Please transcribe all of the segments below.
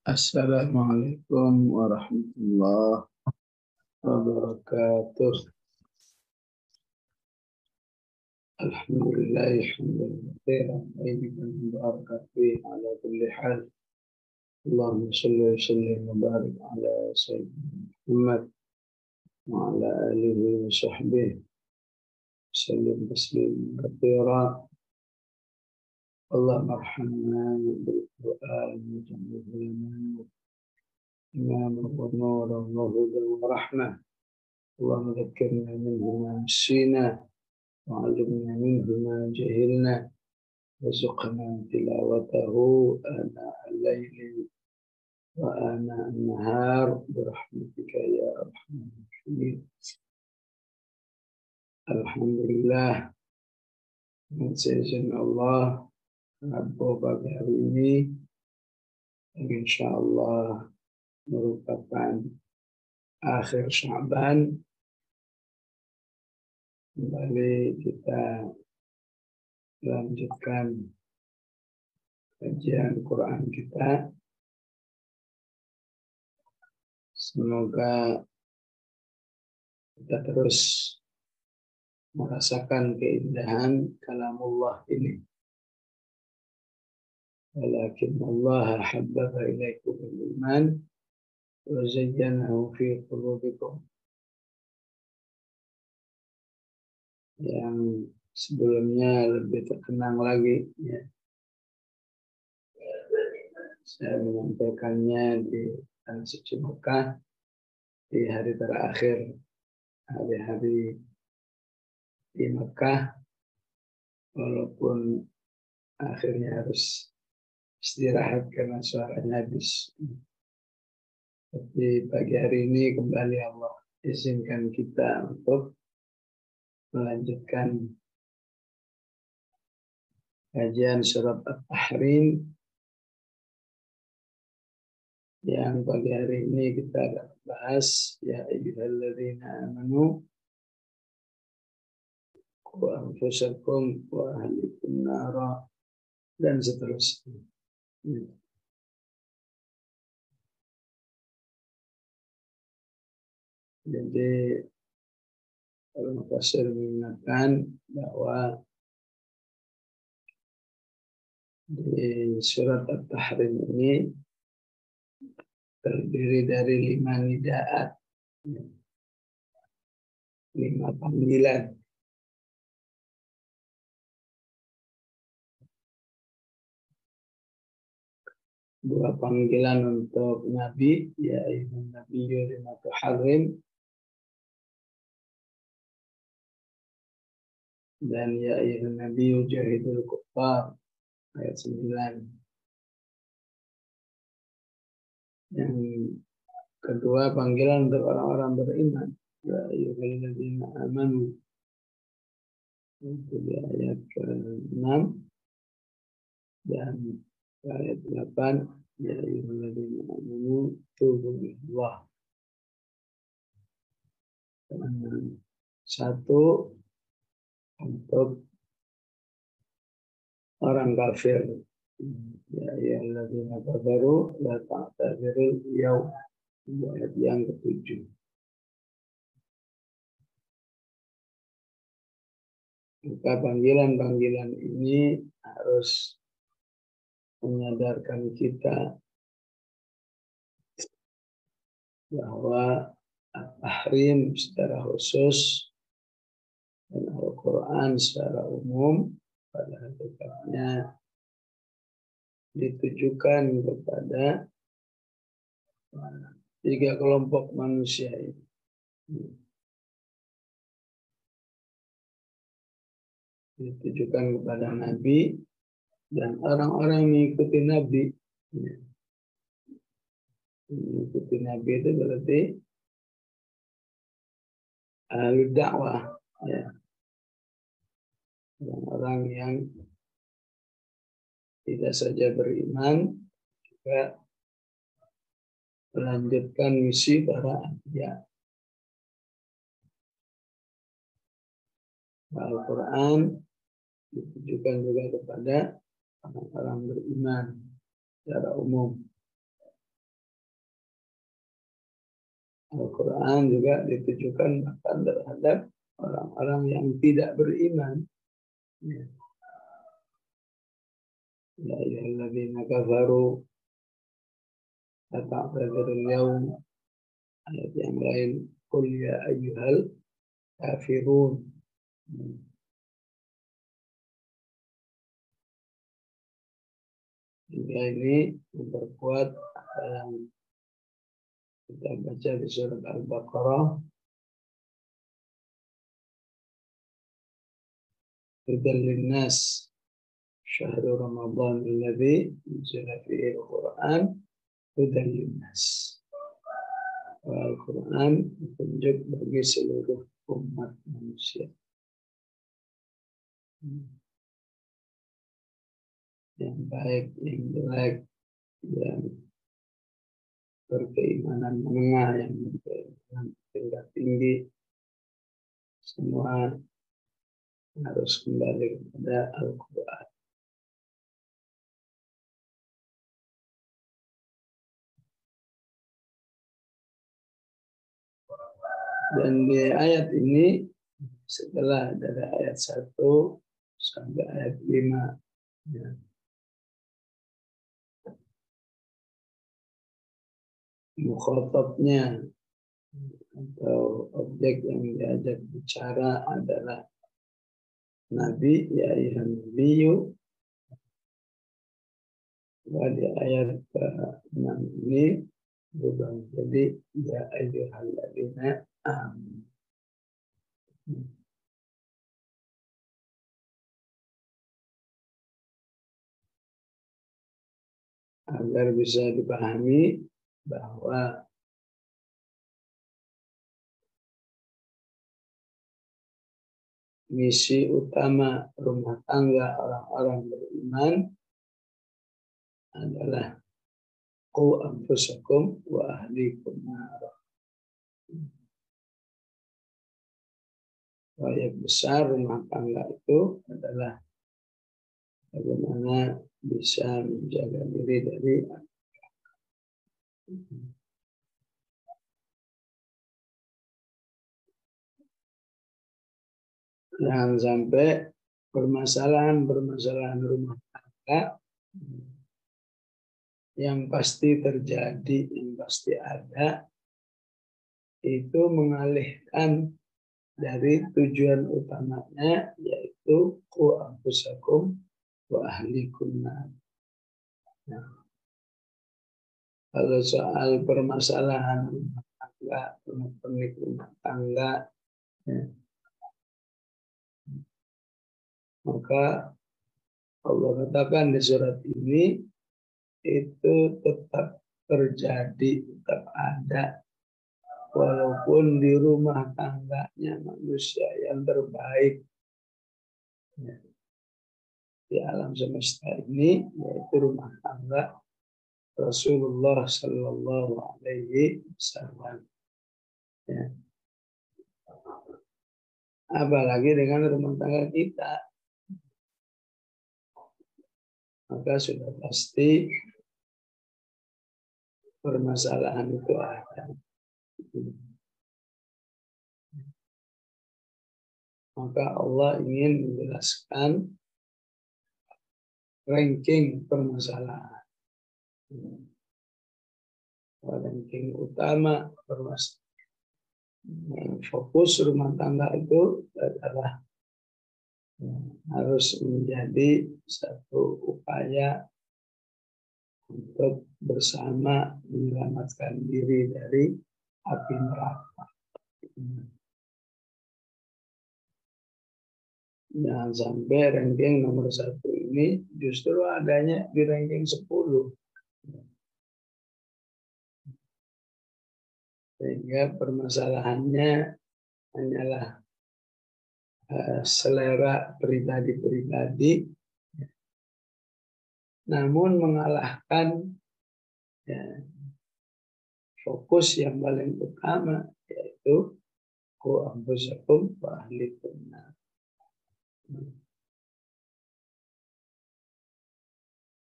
Assalamualaikum warahmatullahi wabarakatuh. Alhamdulillah hamdan katsiran tayyiban mubarakan fihi ala kulli hal. Allahumma shalli wa sallim wa barik ala sayyidina Muhammad wa ala alihi wa sahbihi sallim tasliman katsiran. اللهم ارحمنا بالقرآن واجعله لنا إماما ونورا وهدى ورحمة. اللهم ذكرنا منه ما نسينا وعلمنا منه ما جهلنا وارزقنا تلاوته آناء الليل وآناء النهار برحمتك يا أرحم الراحمين. Alhamdulillah, dengan seizin Allah, Rabu pagi hari ini, insya Allah merupakan akhir Sya'ban. Kembali kita lanjutkan kajian Quran kita. Semoga kita terus merasakan keindahan kalamullah ini. Walakin Allah habbaba ilaikum al-iman wa zayyanahu fi qulubikum. Yang sebelumnya lebih terkenang lagi, ya. Saya menyampaikannya di Tanah Suci Mekah di hari terakhir, hari-hari di Mekah, walaupun akhirnya harus istirahat karena suaranya habis. Tapi pagi hari ini kembali Allah izinkan kita untuk melanjutkan kajian surat At-Tahrim yang pagi hari ini kita akan bahas ya ayyuhalladzina amanu qu anfusakum wa ahlikum nara dan seterusnya. Jadi Al-Mufassir mengingatkan bahwa di surat At-Tahrim ini terdiri dari 5 nidaat, 5 panggilan. Dua panggilan untuk Nabi, ya ayyuhan nabiyyu lima tuharrim, dan ya ayyuhan nabiyyu jahidil kuffar, ayat 9. Yang kedua panggilan untuk orang-orang beriman, ya ayyuhalladzina amanu, itu di ayat ke-6, dan ayat 8, ya ayyuhalladzina amanu tubu ilallah. Satu untuk orang kafir, ya ayyuhalladzina kafaru la ta'tadzirul yaum, ayat yang ke-7. Maka panggilan-panggilan ini harus menyadarkan kita bahwa At-Tahrim secara khusus dan Al-Quran secara umum pada hakikatnya ditujukan kepada 3 kelompok manusia ini. Ditujukan kepada Nabi dan orang-orang yang mengikuti Nabi. Mengikuti Nabi itu berarti ahli dakwah, ya. Orang-orang yang tidak saja beriman, juga melanjutkan misi para anbiya. Al-Quran ditujukan juga kepada orang-orang beriman secara umum. Al-Quran juga ditujukan bahkan terhadap orang-orang yang tidak beriman. Ya ayyuhalladzina kafaru la ta'tadzirul yaum. Ayat yang lain, qul ya ayyuhal kafirun. Hingga ini memperkuat apa yang kita baca di surat Al-Baqarah. Hudan linnas syahrul Ramadan alladzi unzila fihi al-Qur'an hudan linnas. Al-Quran petunjuk bagi seluruh umat manusia. Yang baik, yang jelek, yang berkeimanan menengah, yang berkeimanan tingkat tinggi, semua harus kembali kepada Al-Quran. Dan di ayat ini, setelah dari ayat 1 sampai ayat 5, ya, mukhatabnya atau objek yang diajak bicara adalah Nabi, ya ayuhan nabiyyu. Di ayat ke-6 ini berubah menjadi ya ayyuhalladzina amanu. Agar bisa dipahami bahwa misi utama rumah tangga orang-orang beriman adalah qu anfusakum wa ahlikum nar. Proyek besar rumah tangga itu adalah bagaimana bisa menjaga diri dari jangan sampai permasalahan rumah tangga yang pasti terjadi, yang pasti ada, itu mengalihkan dari tujuan utamanya, yaitu qu anfusakum wa ahlikum nar. Nah, kalau soal permasalahan rumah tangga, pernik rumah tangga, ya, maka Allah katakan di surat ini itu tetap terjadi, tetap ada, walaupun di rumah tangganya manusia yang terbaik, ya, di alam semesta ini, yaitu rumah tangga Rasulullah Sallallahu Alaihi Wasallam. Ya. Apalagi dengan rumah tangga kita, maka sudah pasti permasalahan itu ada. Maka Allah ingin menjelaskan ranking permasalahan. Ranking utama permasalahan. Fokus rumah tangga itu adalah harus menjadi satu upaya untuk bersama menyelamatkan diri dari api neraka. Jangan sampai ranking nomor 1 ini justru adanya di ranking 10. Sehingga permasalahannya hanyalah selera pribadi-pribadi, namun mengalahkan, ya, fokus yang paling utama, yaitu qu anfusakum wa ahlikum nar.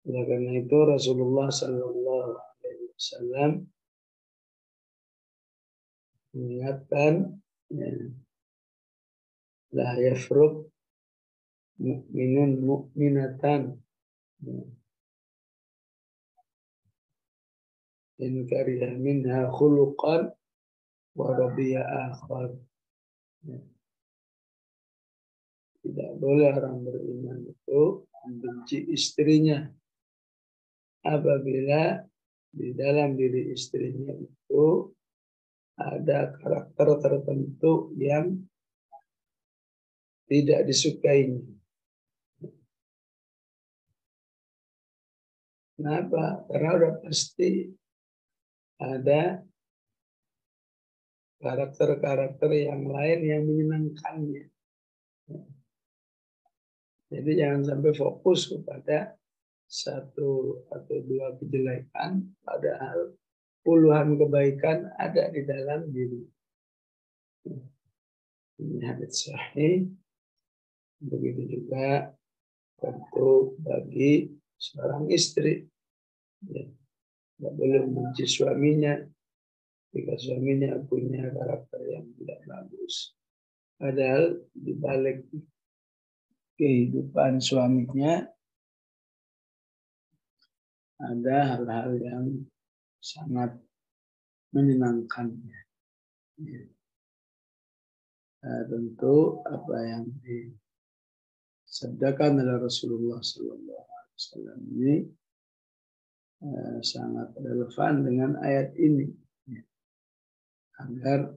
Oleh karena itu Rasulullah Sallallahu Alaihi Wasallam mengingatkan, ya, la yafruq mu'minun mu'minatan, ya, in kariha minha khuluqan wa radiya akhar. Ya. Tidak boleh orang beriman itu membenci istrinya apabila di dalam diri istrinya itu ada karakter tertentu yang tidak disukainya. Kenapa? Karena udah pasti ada karakter-karakter yang lain yang menyenangkannya. Jadi jangan sampai fokus kepada satu atau dua kejelekan, padahal puluhan kebaikan ada di dalam diri. Ini hadits sahih. Begitu juga tentu bagi seorang istri. Ya, tidak boleh membenci suaminya jika suaminya punya karakter yang tidak bagus. Padahal di balik kehidupan suaminya ada hal-hal yang sangat menyenangkannya. Ya. Tentu apa yang disabdakan oleh Rasulullah SAW ini sangat relevan dengan ayat ini, ya. Agar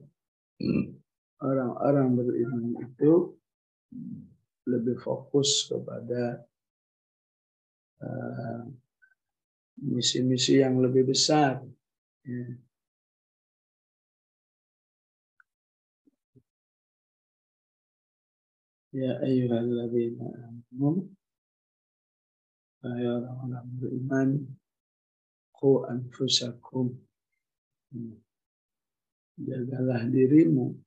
orang-orang beriman itu lebih fokus kepada misi-misi yang lebih besar. Ya. Ya ayyuhalladzina amanu, hai orang-orang beriman, qu anfusakum, jagalah dirimu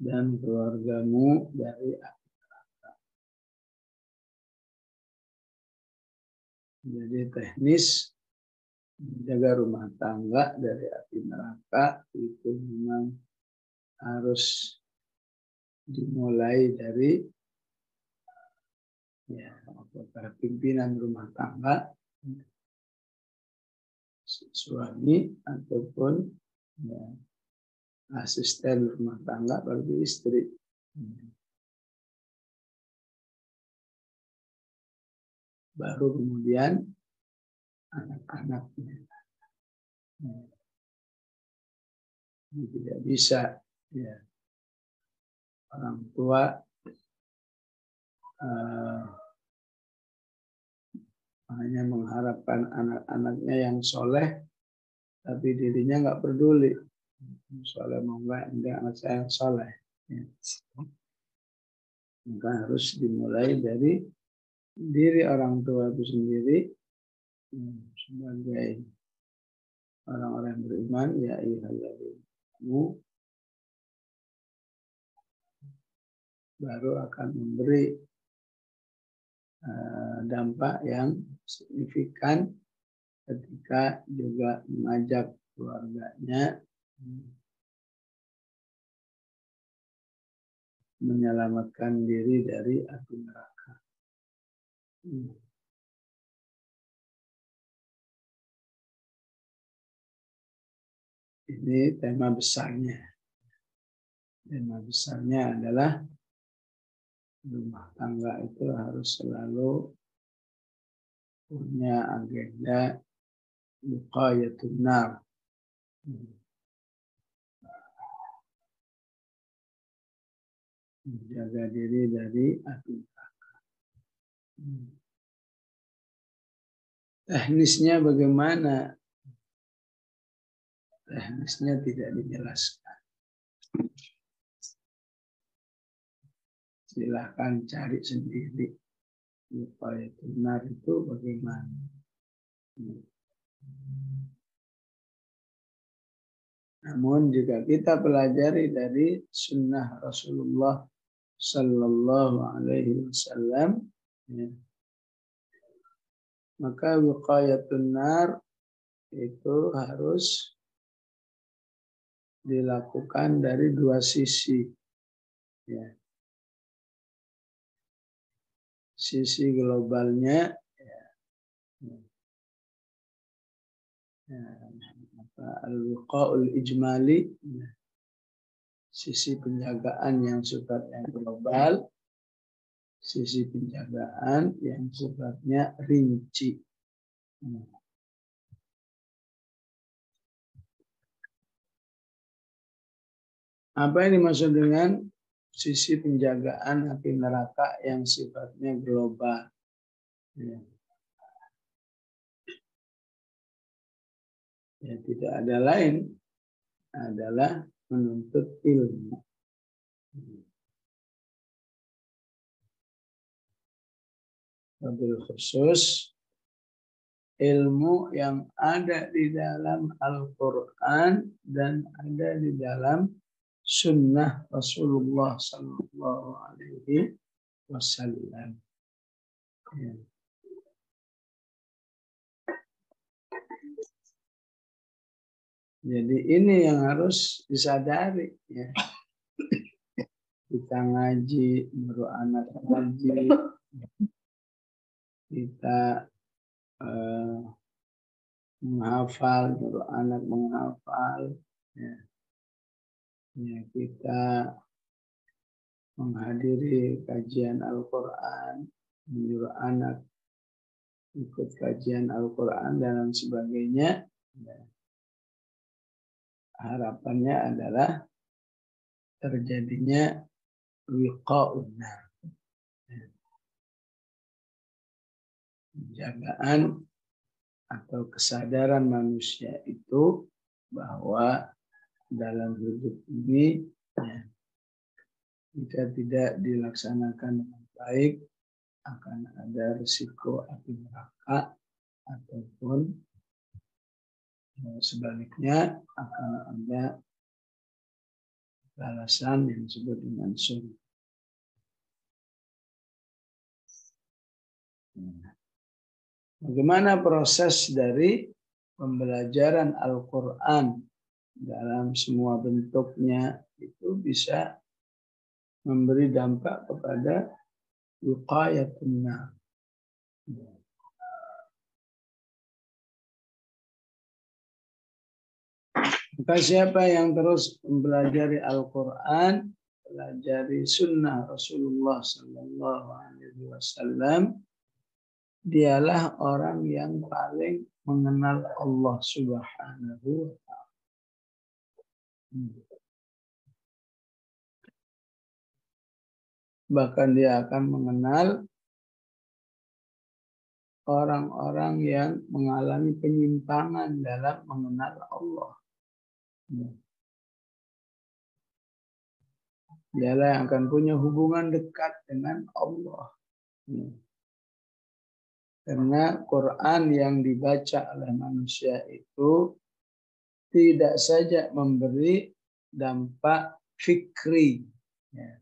dan keluargamu dari api neraka. Jadi teknis menjaga rumah tangga dari api neraka itu memang harus dimulai dari, ya, apakah pimpinan rumah tangga, suami ataupun, ya, asisten rumah tangga bagi istri. Baru kemudian anak-anaknya. Tidak bisa, ya, orang tua hanya mengharapkan anak-anaknya yang soleh, tapi dirinya nggak peduli. Soleh mau enggak anak saya yang soleh. Ya. Maka harus dimulai dari diri orang tua itu sendiri, sebagai orang-orang beriman, ya ayyuhalladzina baru akan memberi dampak yang signifikan ketika juga mengajak keluarganya menyelamatkan diri dari api neraka. Ini tema besarnya. Tema besarnya adalah rumah tangga itu harus selalu punya agenda wiqayatun nar. Menjaga diri dari api neraka. Teknisnya bagaimana? Teknisnya tidak dijelaskan. Silahkan cari sendiri. Wiqayatun nar itu bagaimana? Namun jika kita pelajari dari sunnah Rasulullah sallallahu alaihi wasallam, ya, maka wiqayatun nar itu harus dilakukan dari dua sisi, ya. Sisi globalnya, ya, al-wiqa'ul ijmali, ya, sisi penjagaan yang sifatnya global, sisi penjagaan yang sifatnya rinci. Apa yang dimaksud dengan sisi penjagaan api neraka yang sifatnya global? Ya. Ya, tidak ada lain adalah menuntut ilmu. Wabil khusus ilmu yang ada di dalam Al-Quran dan ada di dalam Sunnah Rasulullah Sallallahu Alaihi Wasallam. Ya. Jadi ini yang harus disadari, ya. Kita ngaji, nyuruh anak ngaji, kita menghafal, nyuruh anak menghafal, ya. Ya, kita menghadiri kajian Al-Quran, menyuruh anak ikut kajian Al-Quran dan sebagainya. Ya. Harapannya adalah terjadinya wiqa'un nar, penjagaan atau kesadaran manusia itu bahwa dalam hidup ini, ya, jika tidak dilaksanakan dengan baik akan ada risiko api neraka ataupun sebaliknya akan ada balasan yang disebut dengan surga. Bagaimana proses dari pembelajaran Al-Quran dalam semua bentuknya itu bisa memberi dampak kepada wiqayatun nar. Maka siapa yang terus mempelajari Al-Quran, pelajari Sunnah Rasulullah Sallallahu Alaihi Wasallam, dialah orang yang paling mengenal Allah Subhanahu wa Ta'ala. Bahkan dia akan mengenal orang-orang yang mengalami penyimpangan dalam mengenal Allah. Dialah yang akan punya hubungan dekat dengan Allah. Karena Quran yang dibaca oleh manusia itu tidak saja memberi dampak fikri, ya,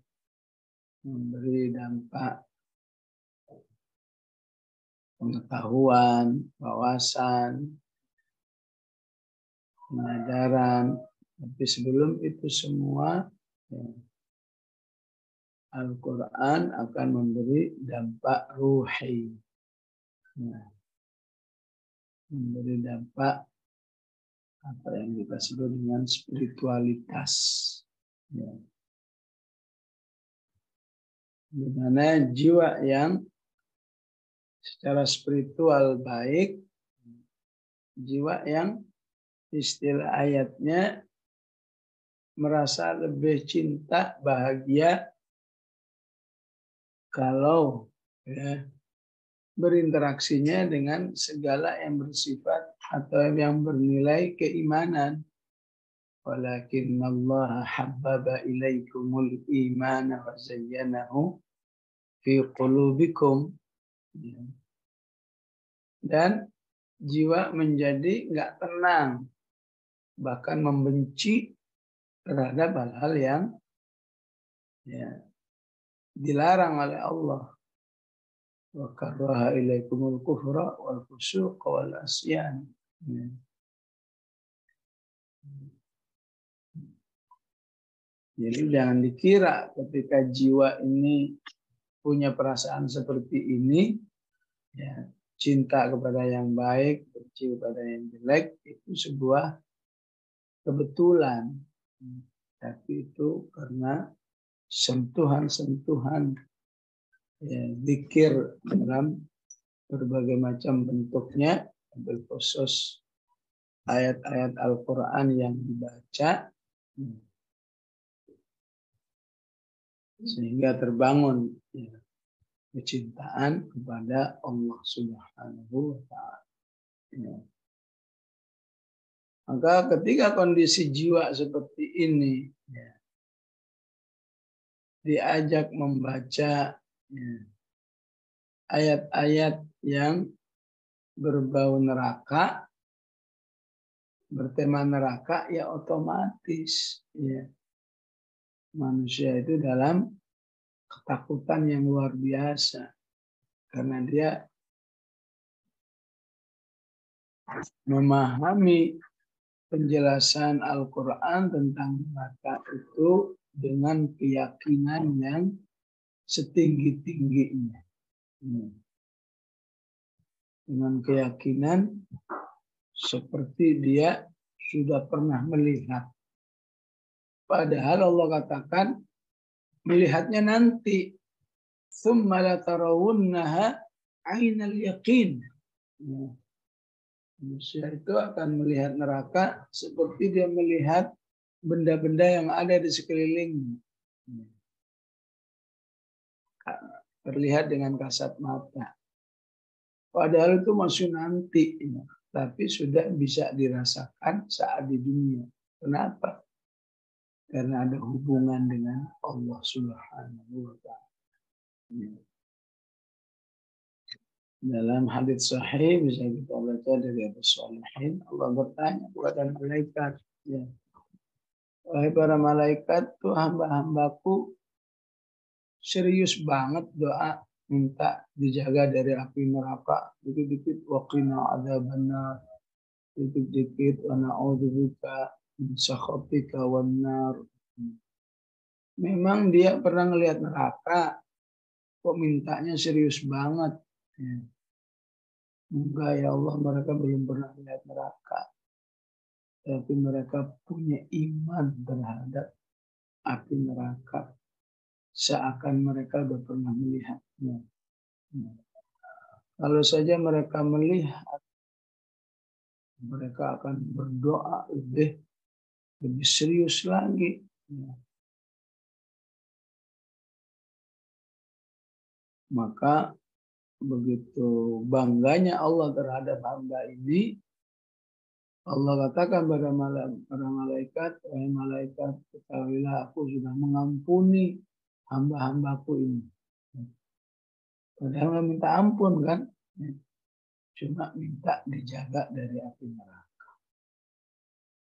memberi dampak pengetahuan, wawasan, pengajaran, tapi sebelum itu semua, ya, Al-Quran akan memberi dampak ruhi, ya, memberi dampak apa yang kita sebut dengan spiritualitas, ya. Di mana jiwa yang secara spiritual baik, jiwa yang istilah ayatnya merasa lebih cinta, bahagia kalau, ya, berinteraksinya dengan segala yang bersifat atau yang bernilai keimanan. Walakinallaha habbaba ilaikumul imana wa zayyanahu fi qulubikum. Dan jiwa menjadi nggak tenang, bahkan membenci terhadap hal-hal yang, ya, dilarang oleh Allah. Wa karaha ilaikumul kufra wal fusuq wal asyan. Jadi jangan dikira ketika jiwa ini punya perasaan seperti ini, ya, cinta kepada yang baik, benci kepada yang jelek, itu sebuah kebetulan. Tapi itu karena sentuhan-sentuhan, ya, zikir dalam berbagai macam bentuknya, berkhusus ayat-ayat Al-Quran yang dibaca, sehingga terbangun, ya, kecintaan kepada Allah Subhanahu wa Ta'ala. Ya. Maka ketika kondisi jiwa seperti ini, ya, diajak membaca, ya, ayat-ayat yang berbau neraka, bertema neraka, ya otomatis, ya, manusia itu dalam ketakutan yang luar biasa. Karena dia memahami penjelasan Al-Quran tentang neraka itu dengan keyakinan yang setinggi-tingginya. Dengan keyakinan seperti dia sudah pernah melihat. Padahal Allah katakan melihatnya nanti. Tsumma latarawunnaha 'ainal yaqin. Manusia itu akan melihat neraka seperti dia melihat benda-benda yang ada di sekelilingnya. Terlihat dengan kasat mata. Padahal itu masih nanti, tapi sudah bisa dirasakan saat di dunia. Kenapa? Karena ada hubungan dengan Allah Subhanahu wa Ta'ala. Dalam hadits sahih bisa kita baca dari Abu Shalihin, Allah bertanya kepada malaikat, ya, wahai para malaikat, tuh hamba-hambaku serius banget doa minta dijaga dari api neraka, dikit-dikit waqina adzabannar, dikit-dikit wa na'udzubika min sakhatika wan nar. Memang dia pernah ngelihat neraka, kok mintanya serius banget. Enggak, ya Allah, mereka belum pernah melihat neraka. Tapi mereka punya iman terhadap api neraka. Seakan mereka sudah pernah melihatnya. Kalau saja mereka melihat, mereka akan berdoa lebih serius lagi. Maka begitu bangganya Allah terhadap hamba ini, Allah katakan pada para malaikat, wahai malaikat, ketahuilah aku sudah mengampuni hamba-hambaku ini. Padahal minta ampun kan, cuma minta dijaga dari api neraka.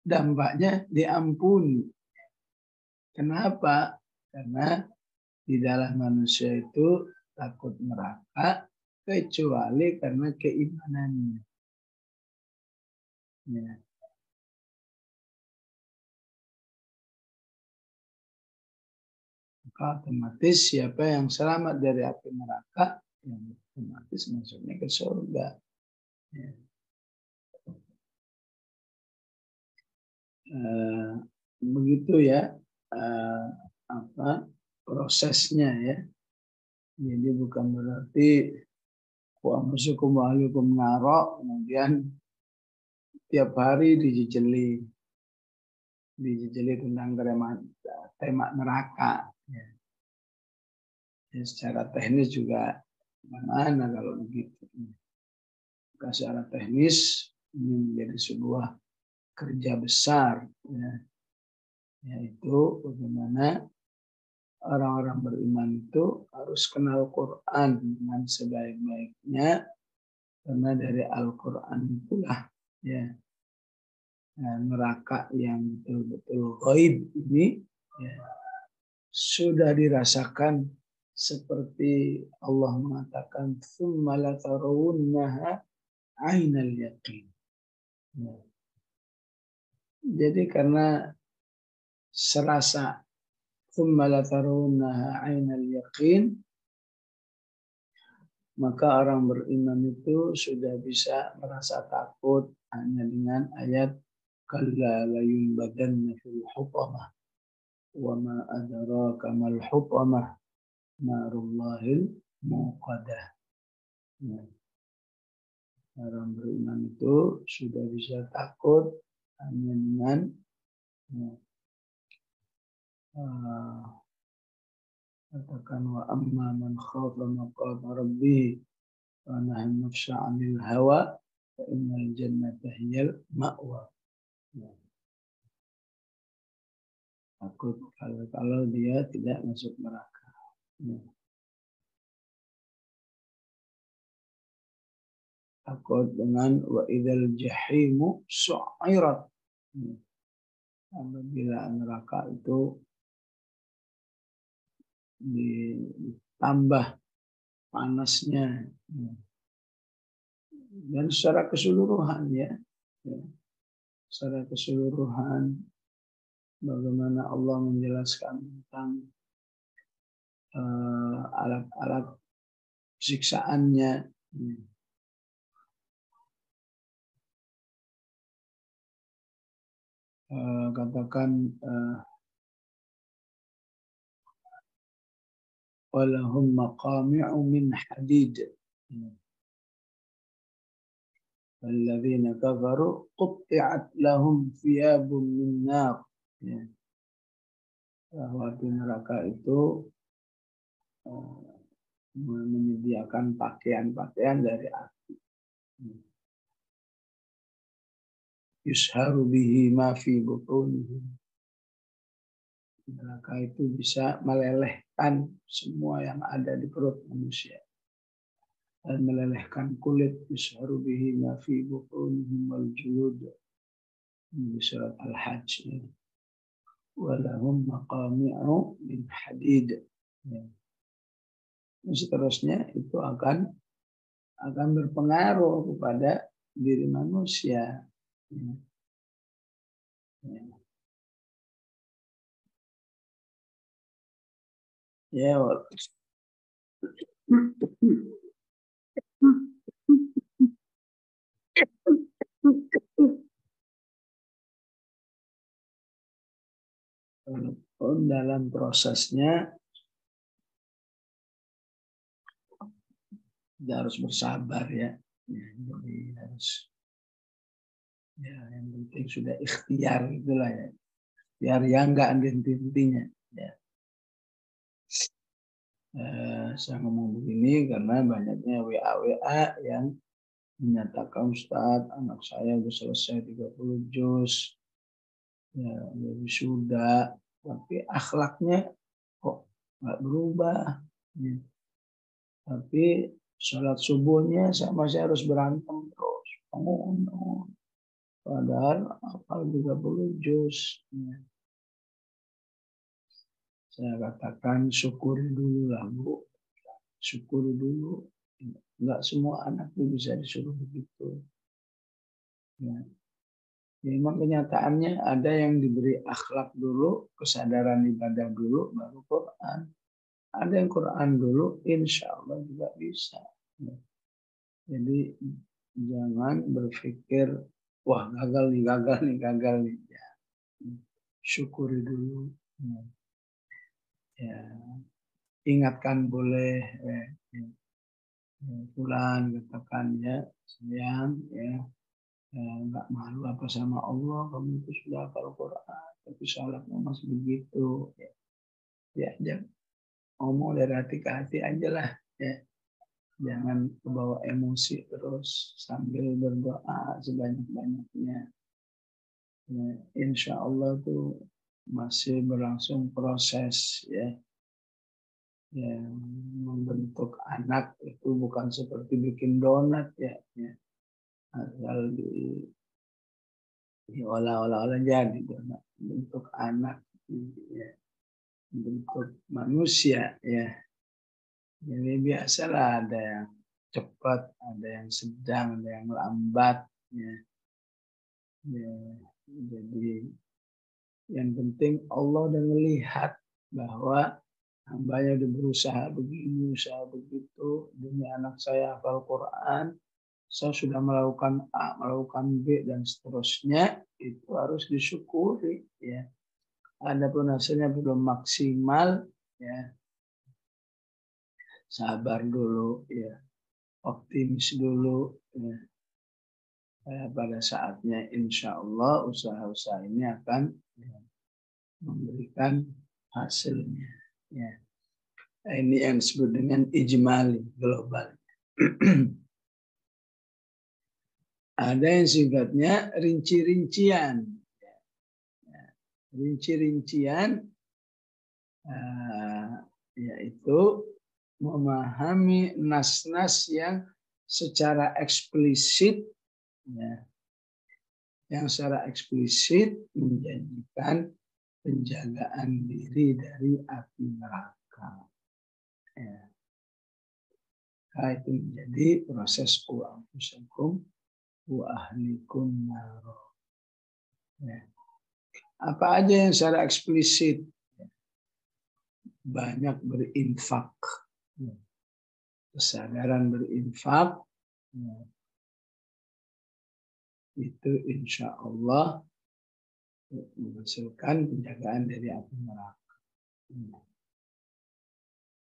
Dampaknya diampuni. Kenapa? Karena di dalam manusia itu takut neraka kecuali karena keimanannya. Ya. Maka otomatis siapa yang selamat dari api neraka, yang otomatis masuknya ke surga. Ya. Begitu ya, prosesnya ya. Jadi bukan berarti wa musukum wa ahlikum naro, kemudian tiap hari dijejeli tentang tema neraka. Ya. Ya, secara teknis juga bagaimana kalau begitu. Maka secara teknis ini menjadi sebuah kerja besar, ya, yaitu bagaimana orang-orang beriman itu harus kenal Quran dengan sebaik-baiknya, karena dari Al-Quran itulah, ya, neraka yang betul-betul ghaib ini, ya, sudah dirasakan seperti Allah mengatakan tsumma latarawunnaha ainal yaqin. Ya. Jadi karena serasa tsumma latarawunnaha ainal yaqin, maka orang beriman itu sudah bisa merasa takut hanya dengan ayat kalla la yunbadanna fil hutamah wa ma adraka mal hutamah narullahil muqadah. Ya. Orang beriman itu sudah bisa takut hanya dengan katakan wa amma man khafa maqama rabbih wa nahan nafsa 'anil hawa fa innal jannata hiyal ma'wa. Ya. Takut kalau dia tidak masuk neraka. Ya. Takut dengan wa idzal jahimu su'irat. Ya. Apabila neraka itu ditambah panasnya, dan secara keseluruhan ya, secara keseluruhan bagaimana Allah menjelaskan tentang alat-alat siksaannya. Katakan walahum maqami'u min hadid. Alladzina kafaru qutti'at lahum thiyabun min nar. Bahwa di neraka itu menyediakan pakaian-pakaian dari api. Yusharu bihi ma fi butunihim. Neraka itu bisa melelehkan semua yang ada di perut manusia dan melelehkan kulit. Yusharu bihi ma fi butunihim wal julud. Di surat Al-Hajj. Walahum maqami'u min hadid. Seterusnya itu akan berpengaruh kepada diri manusia. Ya, walaupun dalam prosesnya kita harus bersabar ya. Jadi harus ya, yang penting sudah ikhtiar itulah ya. Ikhtiar yang enggak henti-hentinya ya. Saya ngomong begini karena banyaknya WA yang menyatakan Ustadz, anak saya sudah selesai 30 juz, ya, sudah, tapi akhlaknya kok nggak berubah. Ya. Tapi sholat subuhnya masih harus berantem terus. Padahal hafal 30 juz. Ya. Saya katakan syukuri dulu lah Bu. Syukuri dulu. Enggak semua anak itu bisa disuruh begitu. Ya. Ya, memang kenyataannya ada yang diberi akhlak dulu, kesadaran ibadah dulu, baru Quran. Ada yang Quran dulu, insya Allah juga bisa. Ya. Jadi jangan berpikir, wah gagal nih. Ya. Syukuri dulu. Ya. Ingatkan boleh. Pulang katakan ya, sayang ya. Enggak malu apa sama Allah, kamu itu sudah hafal Quran, tapi sholatnya masih begitu. Ya, jangan ngomong dari hati ke hati aja lah. Ya. Jangan kebawa emosi terus sambil berdoa sebanyak-banyaknya. Ya, insya Allah itu masih berlangsung proses ya. Ya, membentuk anak itu bukan seperti bikin donat ya. Asal diolah-olah jadi donat. Bentuk anak, ya. Bentuk manusia ya. Jadi biasalah ada yang cepat, ada yang sedang, ada yang lambat. Ya. Ya. Jadi yang penting Allah udah melihat bahwa hambanya udah berusaha begini, usaha begitu, demi anak saya hafal Quran, saya sudah melakukan A, melakukan B, dan seterusnya, itu harus disyukuri. Ya. Adapun hasilnya belum maksimal, ya sabar dulu, ya optimis dulu. Ya. Pada saatnya insya Allah usaha-usaha ini akan memberikan hasilnya. Ya. Ini yang disebut dengan ijmali, global. Ada yang sifatnya rinci-rincian. Rinci-rincian yaitu memahami nas-nas yang secara eksplisit, ya, yang secara eksplisit menjanjikan penjagaan diri dari api neraka. Ya. Nah, itu menjadi proses qu anfusakum wa ahlikum nar. Ya. Apa aja yang secara eksplisit? Banyak berinfak. Ya. Kesadaran berinfak. Ya. Itu insya Allah menghasilkan penjagaan dari api neraka.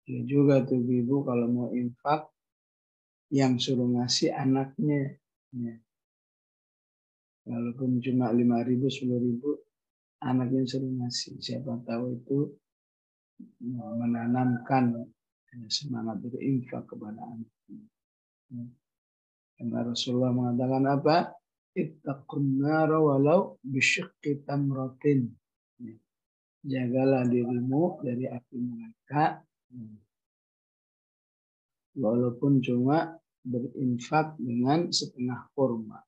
Ya juga tuh ibu kalau mau infak yang suruh ngasih anaknya. Ya. Walaupun cuma 5.000, 10.000, anaknya suruh ngasih. Siapa tahu itu menanamkan semangat berinfak kepada anak. Ya. Karena Rasulullah mengatakan apa? Ittaqun nara walau bisyiqqi tamratin. Jagalah dirimu dari api neraka walaupun cuma berinfak dengan setengah kurma.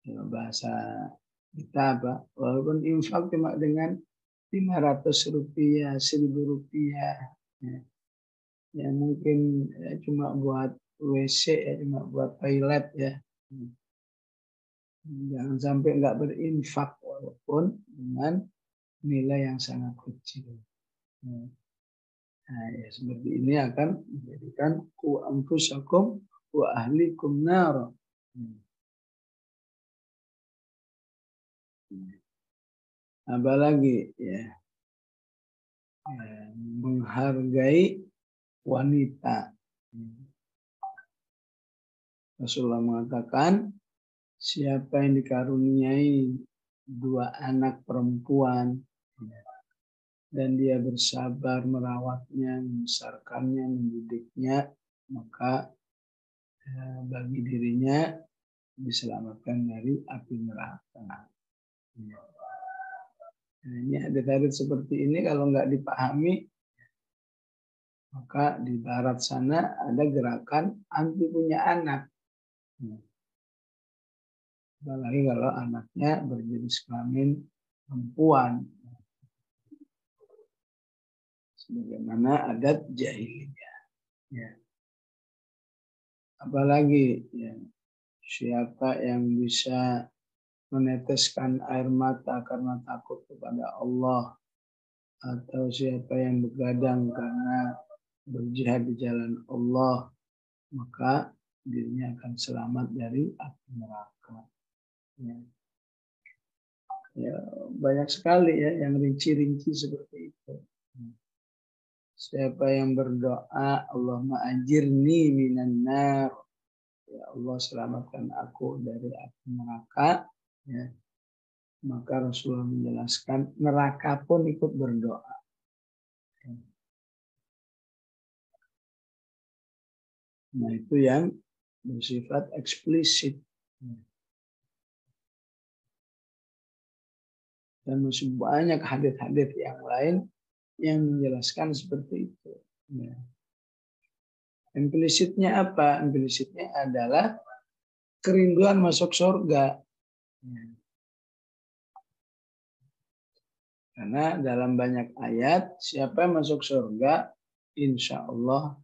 Bahasa kita apa? Walaupun infak cuma dengan 500 rupiah, 1.000 rupiah. Ya mungkin ya, cuma buat WC, ya, cuma buat toilet ya. Jangan sampai nggak berinfak walaupun dengan nilai yang sangat kecil. Nah, ya, seperti ini akan menjadikan qu anfusakum wa ahlikum nar. Apalagi ya, menghargai wanita. Rasulullah mengatakan, siapa yang dikaruniai 2 anak perempuan dan dia bersabar merawatnya, membesarkannya, mendidiknya, maka bagi dirinya diselamatkan dari api neraka. Nah, ini hadis-hadis seperti ini kalau nggak dipahami, maka di barat sana ada gerakan anti punya anak. Apalagi kalau anaknya berjenis kelamin perempuan. Sebagaimana adat jahiliyah. Ya. Apalagi ya, siapa yang bisa meneteskan air mata karena takut kepada Allah, atau siapa yang begadang karena berjihad di jalan Allah, maka dirinya akan selamat dari api neraka. Ya. Ya, banyak sekali ya yang rinci-rinci seperti itu. Siapa yang berdoa, Allahumma ajirni minan nar, ya Allah selamatkan aku dari api neraka, ya. Maka Rasulullah menjelaskan neraka pun ikut berdoa. Nah itu yang bersifat eksplisit. Dan masih banyak hadis-hadis yang lain yang menjelaskan seperti itu. Ya. Implisitnya apa? Implisitnya adalah kerinduan masuk surga. Ya. Karena dalam banyak ayat, siapa yang masuk surga insya Allah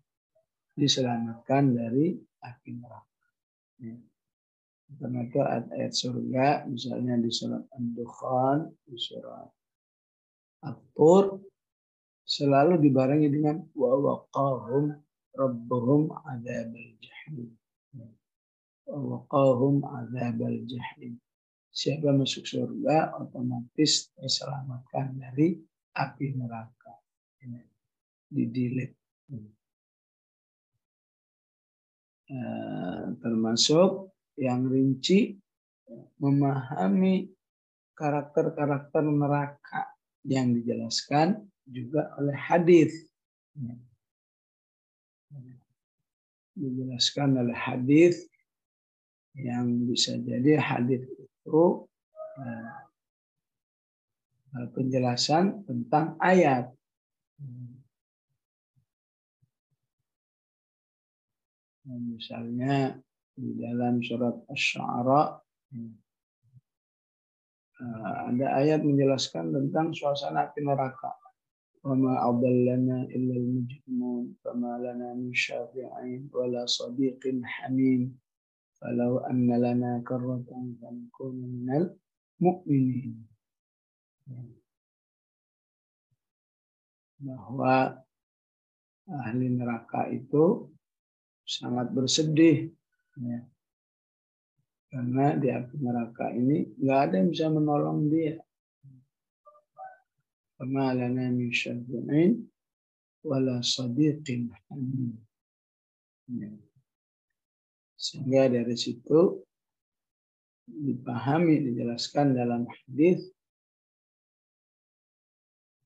diselamatkan dari api neraka. Ya. Karena itu ayat-ayat surga, misalnya di surat An-Dukhan, di surat At-Tur, selalu dibarengi dengan wa waqahum rabbuhum adzabal jahim. Wa waqahum adzabal jahim. Siapa masuk surga otomatis terselamatkan dari api neraka. Didilik. Termasuk yang rinci memahami karakter-karakter neraka yang dijelaskan juga oleh hadis. Dijelaskan oleh hadis yang bisa jadi hadis itu penjelasan tentang ayat. Misalnya di dalam surat Asy-Syu'ara ada ayat menjelaskan tentang suasana api neraka. Wa ma adallana illa al-mujrimun fama lana min syafi'in wala sadiqin hamim falau anna lana karratan fanakuna minal mu'minin. Bahwa ahli neraka itu sangat bersedih, ya. Karena di api neraka ini nggak ada yang bisa menolong dia. Fama lana min syafi'in wala sadiqin hamim. Ya. Sehingga dari situ dipahami, dijelaskan dalam hadis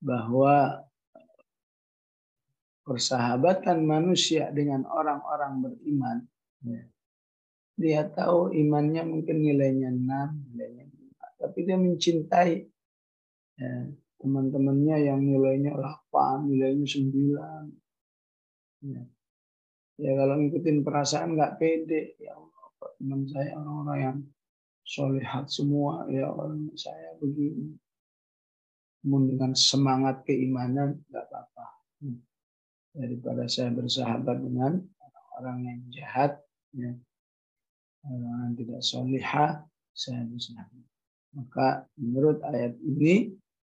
bahwa persahabatan manusia dengan orang-orang beriman, ya, dia tahu imannya mungkin nilainya 6, nilainya 5, tapi dia mencintai, ya, teman-temannya yang nilainya 8, nilainya 9. Ya, ya kalau ngikutin perasaan nggak pede, ya Allah, teman saya orang-orang yang solihat semua, ya orang saya begini. Namun dengan semangat keimanan nggak apa-apa. Daripada saya bersahabat dengan orang yang jahat, ya, orang yang tidak solihah, saya bersahabat. Maka menurut ayat ini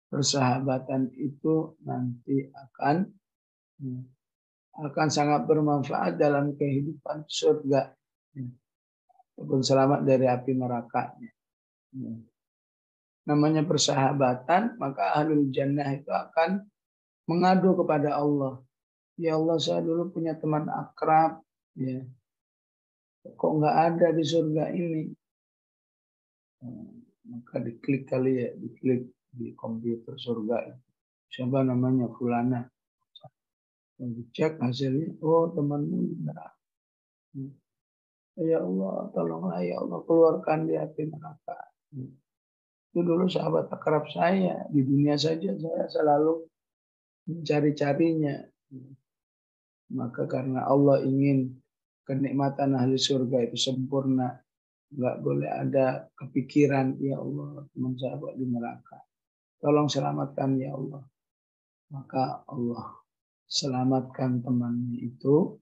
persahabatan itu nanti akan sangat bermanfaat dalam kehidupan surga, ya, ataupun selamat dari api neraka. Ya. Namanya persahabatan, maka ahlul jannah itu akan mengadu kepada Allah. Ya Allah, saya dulu punya teman akrab, ya, kok nggak ada di surga ini? Maka diklik kali ya, diklik di komputer surga. Siapa namanya? Fulana. Dicek hasilnya, oh temanmu neraka. Ya Allah, tolonglah ya Allah, keluarkan di api neraka. Itu dulu sahabat akrab saya. Di dunia saja saya selalu mencari-carinya. Maka karena Allah ingin kenikmatan ahli surga itu sempurna, nggak boleh ada kepikiran, ya Allah, teman sahabat di neraka. Tolong selamatkan ya Allah. Maka Allah selamatkan temannya itu,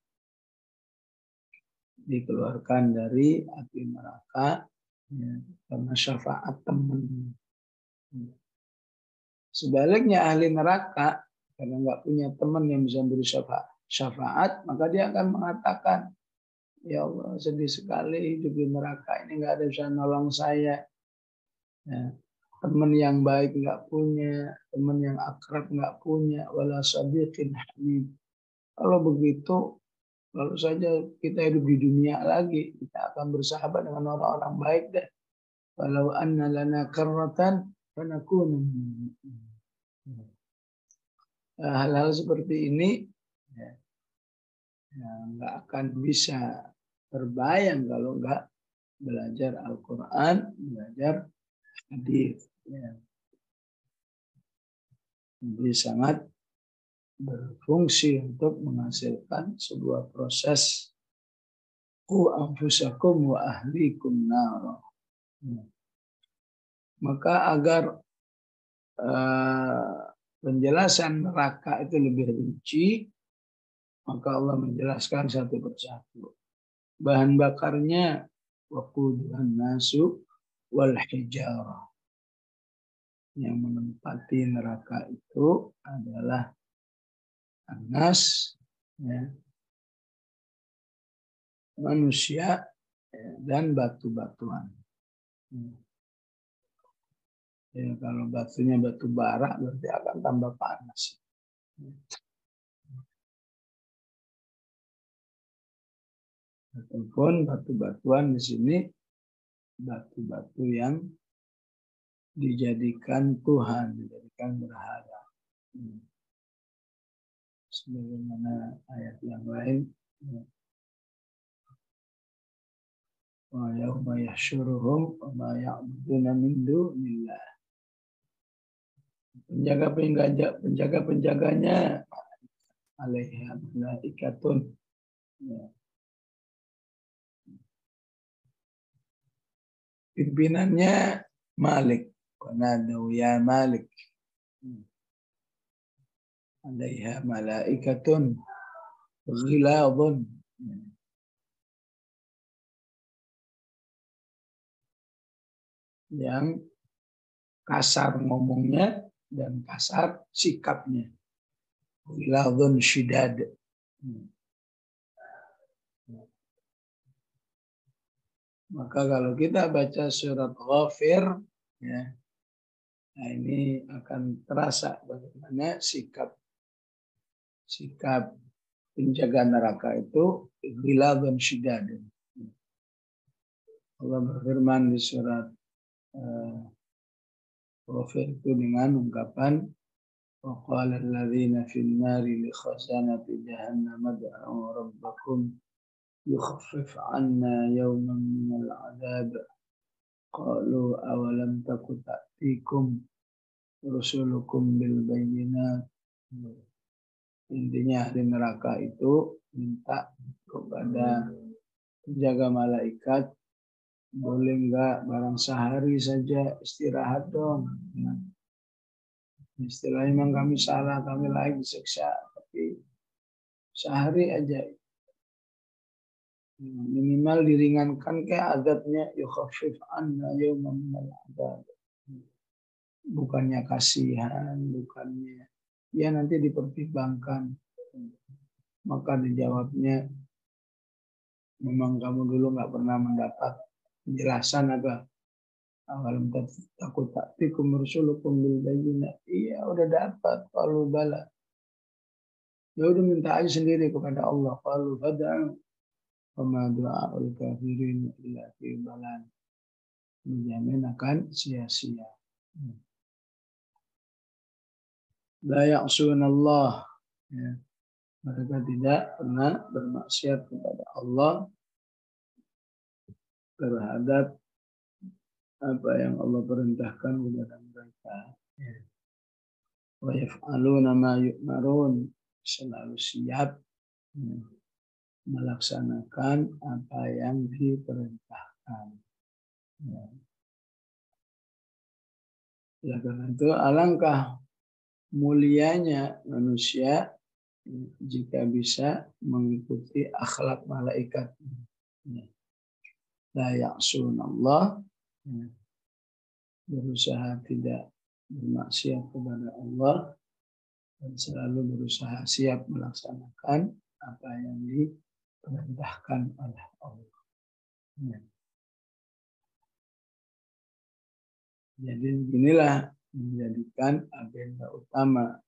dikeluarkan dari api neraka, ya, karena syafaat temannya. Sebaliknya ahli neraka karena nggak punya teman yang bisa beri syafaat, maka dia akan mengatakan, ya Allah, sedih sekali hidup di neraka ini, nggak ada yang bisa nolong saya. Ya, teman yang baik nggak punya, teman yang akrab nggak punya, wala sadiqin hamim. Kalau begitu, lalu saja kita hidup di dunia lagi, kita akan bersahabat dengan orang-orang baik deh. Walau anna lana karratan fanakuna minal mu'minin. Hal-hal seperti ini ya, nggak akan bisa terbayang kalau nggak belajar Al-Quran, belajar hadis. Ya. Jadi sangat berfungsi untuk menghasilkan sebuah proses qu anfusakum wa ahlikum nar. Maka agar penjelasan neraka itu lebih rinci, Maka Allah menjelaskan satu persatu. Bahan bakarnya waquduhan nasu wal hijarah. Yang menempati neraka itu adalah anas, ya, manusia, ya, dan batu-batuan. Ya, kalau batunya batu bara berarti akan tambah panas. Ataupun batu-batuan di sini batu-batu yang dijadikan Tuhan, dijadikan berhala. Sebagaimana ayat yang lain, wa yauma yahsyuruhum wa ma ya'buduna min dunillah. Penjaga-penjaganya alaiha malaikatun. Ya. Pimpinannya Malik. Wanadau ya Malik. Alaiha malaikatun ghiladun. Yang kasar ngomongnya dan kasar sikapnya. Ghiladun syidad. Maka kalau kita baca surat Ghafir, ya, nah ini akan terasa bagaimana sikap penjaga neraka itu ghiladun syidad. Allah berfirman di surat Ghafir itu dengan ungkapan وَقَالَ الَّذِينَ فِي النَّارِ لِخَزَنَةِ جَهَنَّمَ ادْعُوا رَبَّكُمْ يُخَفِّفْ عَنَّا يَوْمًا مِنَ الْعَذَابِ قَالُوا أَوَلَمْ تَكُ تَأْتِيكُمْ رُسُلُكُمْ بِالْبَيِّنَاتِ. Intinya ahli neraka itu minta kepada penjaga malaikat, boleh enggak barang sehari saja istirahat dong. Istilahnya memang kami salah, kami layak disiksa, tapi sehari aja minimal diringankan kayak azabnya, yukhaffif anna yawman minal adzab. Bukannya kasihan, bukannya ya nanti dipertimbangkan. Maka dijawabnya, memang kamu dulu nggak pernah mendapat penjelasan apa? Awalam takut taktikum rusulukum bil bayyinat. Iya udah dapat, kalau bala. Ya udah minta aja sendiri kepada Allah. Qalu fad'u wa ma du'aul kafirin illa fi balal. Menjamin akan sia-sia. La ya'sunallah. Ya. Mereka tidak pernah bermaksiat kepada Allah terhadap apa yang Allah perintahkan kepada mereka. Wa yaf'aluna ma yu'marun. Selalu siap melaksanakan apa yang diperintahkan. Ya, karena itu alangkah mulianya manusia jika bisa mengikuti akhlak malaikat. La ya'sunallah, berusaha tidak bermaksiat kepada Allah dan selalu berusaha siap melaksanakan apa yang diperintahkan oleh Allah. Jadi inilah menjadikan agenda utama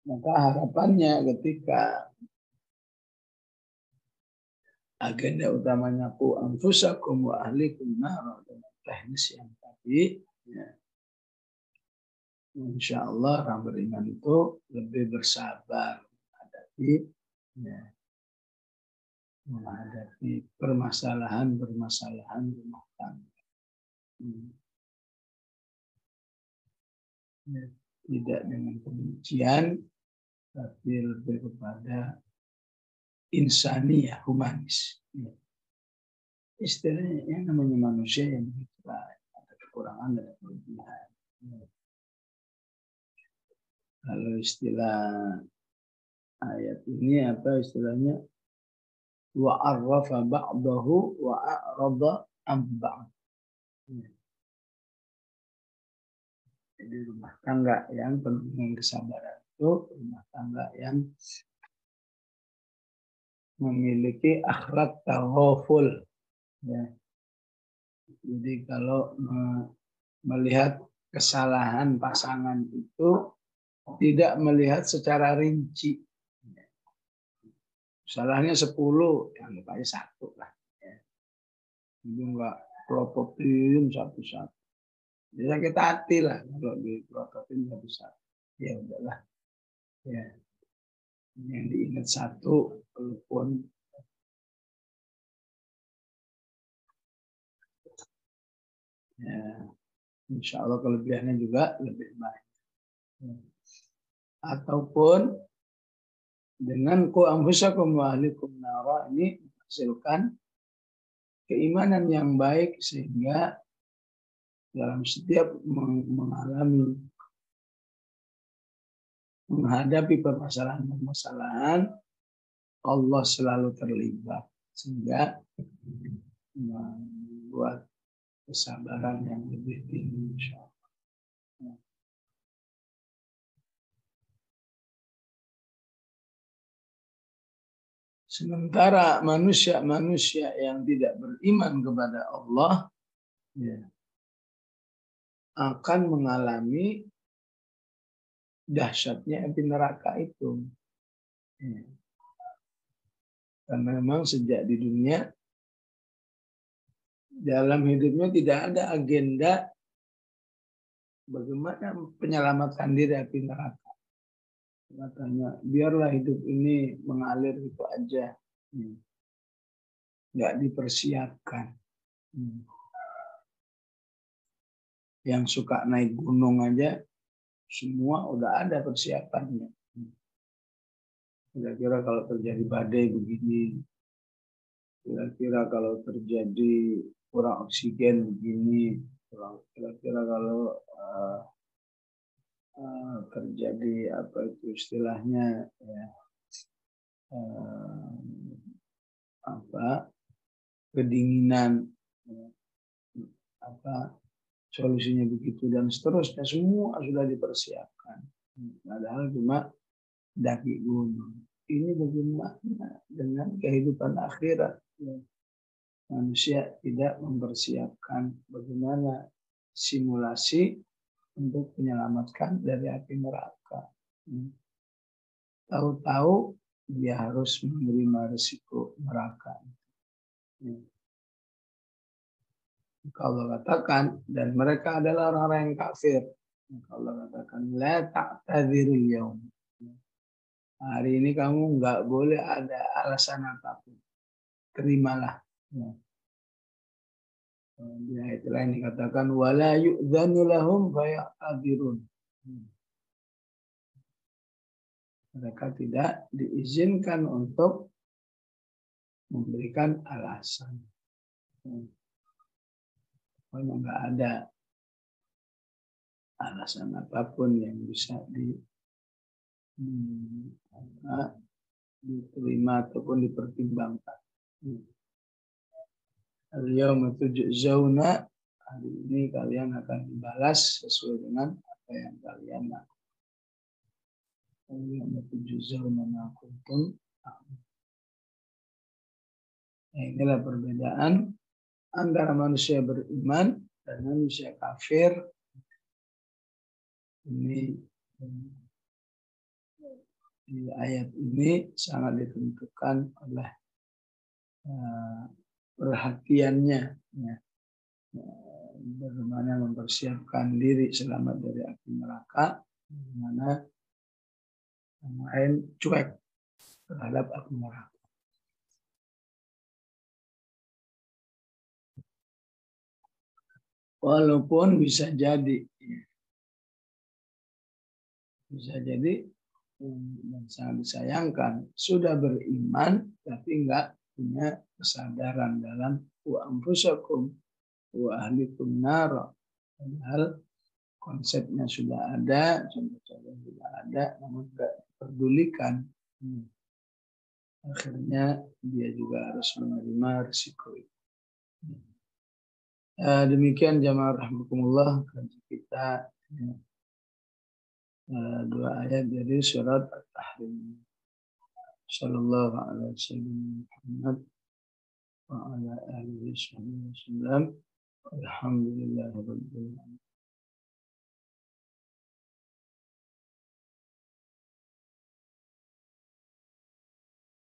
maka harapannya ketika agenda utamanya ku anfusakum wa ahlikum nar dengan teknis yang tadi, ya, insya Allah orang beriman itu lebih bersabar menghadapi permasalahan rumah tangga. tidak dengan kebencian, tapi lebih kepada insaniyah, humanis. Istilahnya yang namanya manusia yang begitulah, ada kekurangan dan kelebihan. Kalau istilah ayat ini apa istilahnya? Wa arrafa ba'dahu wa a'rada an ba'd. Jadi rumah tangga yang penuh dengan kesabaran itu rumah tangga yang memiliki akhlak taghaful. Ya. Jadi kalau melihat kesalahan pasangan itu tidak melihat secara rinci. Salahnya 10, yang lupanya 1 lah. Jadi enggak prototin satu-satu. Jadi sakit hati lah kalau diprototin satu-satu. Ya udahlah. Ya. Yang diingat 1, walaupun ya, insya Allah kelebihannya juga lebih baik. Ataupun dengan ku anfusakum wa ahlikum nara ini menghasilkan keimanan yang baik sehingga dalam setiap menghadapi permasalahan-permasalahan Allah selalu terlibat sehingga membuat kesabaran yang lebih tinggi insyaallah. Sementara manusia-manusia yang tidak beriman kepada Allah ya, akan mengalami dahsyatnya api neraka itu. Ya. Karena memang sejak di dunia dalam hidupnya tidak ada agenda bagaimana menyelamatkan diri api neraka. Katanya, biarlah hidup ini mengalir itu aja. Nggak dipersiapkan. Yang suka naik gunung aja, semua udah ada persiapannya. Kira-kira kalau terjadi badai begini, kira-kira kalau terjadi kurang oksigen begini, kira-kira kalau terjadi apa itu istilahnya ya, apa kedinginan apa solusinya begitu dan seterusnya semua sudah dipersiapkan. Padahal cuma daki gunung. Ini bagaimana dengan kehidupan akhirat? Manusia tidak mempersiapkan bagaimana simulasi untuk menyelamatkan dari api neraka. Tahu-tahu dia harus menerima risiko neraka. Allah katakan dan mereka adalah orang-orang yang kafir. Allah katakan la ta'tadzirul yaum. Hari ini kamu nggak boleh ada alasan apapun. Terimalah. Di ayat lain dikatakan wala yu'dzanu lahum faya'tadzirun. Mereka tidak diizinkan untuk memberikan alasan. Pokoknya nggak ada alasan apapun yang bisa diterima ataupun dipertimbangkan. Al-yawma tujzauna, hari ini kalian akan dibalas sesuai dengan apa yang kalian lakukan. Al-yawma tujzauna ma kuntum ta'malun. Inilah perbedaan antara manusia beriman dan manusia kafir. Ini di ayat ini sangat ditentukan oleh perhatiannya, ya. Bagaimana mempersiapkan diri selamat dari api neraka, bagaimana yang lain cuek terhadap api neraka. Walaupun bisa jadi Bisa jadi dan sangat disayangkan sudah beriman tapi enggak punya kesadaran dalam wa anfusakum wa ahlikum nar. Padahal konsepnya sudah ada, contoh-contoh sudah ada, namun enggak diperdulikan. Akhirnya dia juga harus menerima risiko itu. Demikian jamaah rahimakumullah kaji kita dua ayat dari surat At-Tahrim. Sallallahu alaihi wasallam Muhammad wa ala alihi wasallam. Alhamdulillahirabbil alamin.